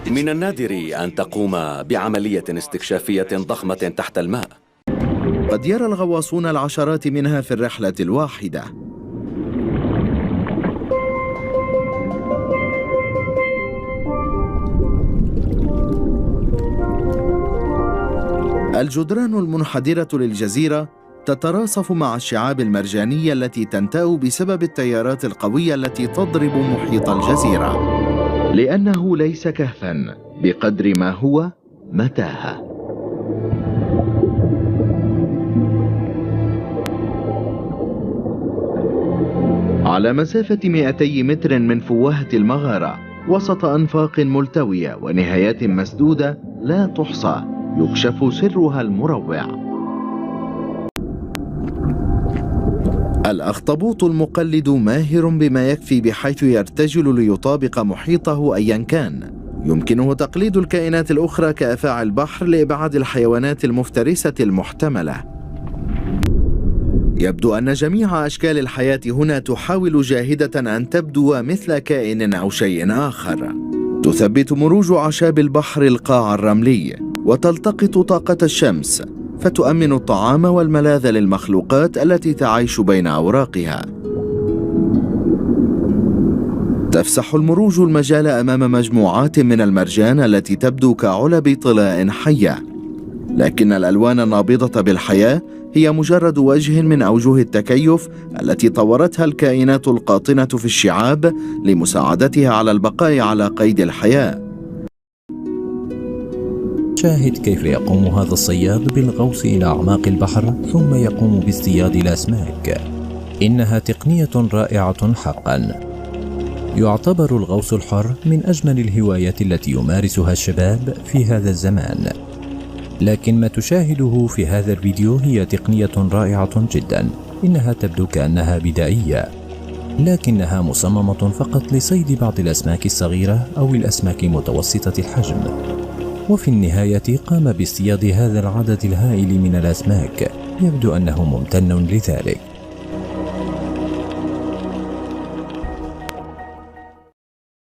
من النادر أن تقوم بعملية استكشافية ضخمة تحت الماء. قد يرى الغواصون العشرات منها في الرحلة الواحدة. الجدران المنحدرة للجزيرة تتراصف مع الشعاب المرجانية التي تنتأ بسبب التيارات القوية التي تضرب محيط الجزيرة، لأنه ليس كهفاً بقدر ما هو متاهة. على مسافة 200 متر من فوهة المغارة، وسط أنفاق ملتوية ونهايات مسدودة لا تحصى، يكشف سرها المروع. الأخطبوط المقلد ماهر بما يكفي بحيث يرتجل ليطابق محيطه أيا كان. يمكنه تقليد الكائنات الأخرى كأفاعي البحر لإبعاد الحيوانات المفترسة المحتملة. يبدو أن جميع أشكال الحياة هنا تحاول جاهدة أن تبدو مثل كائن أو شيء آخر. تثبت مروج أعشاب البحر القاع الرملي، وتلتقط طاقة الشمس، فتؤمن الطعام والملاذ للمخلوقات التي تعيش بين أوراقها. تفسح المروج المجال أمام مجموعات من المرجان التي تبدو كعلب طلاء حية، لكن الألوان النابضة بالحياة هي مجرد وجه من أوجه التكيف التي طورتها الكائنات القاطنة في الشعاب لمساعدتها على البقاء على قيد الحياة. شاهد كيف يقوم هذا الصياد بالغوص إلى أعماق البحر ثم يقوم باصطياد الأسماك. إنها تقنية رائعة حقا. يعتبر الغوص الحر من أجمل الهوايات التي يمارسها الشباب في هذا الزمان، لكن ما تشاهده في هذا الفيديو هي تقنية رائعة جدا. إنها تبدو كأنها بدائية، لكنها مصممة فقط لصيد بعض الأسماك الصغيرة أو الأسماك متوسطة الحجم، وفي النهاية قام باصطياد هذا العدد الهائل من الأسماك. يبدو أنه ممتن لذلك.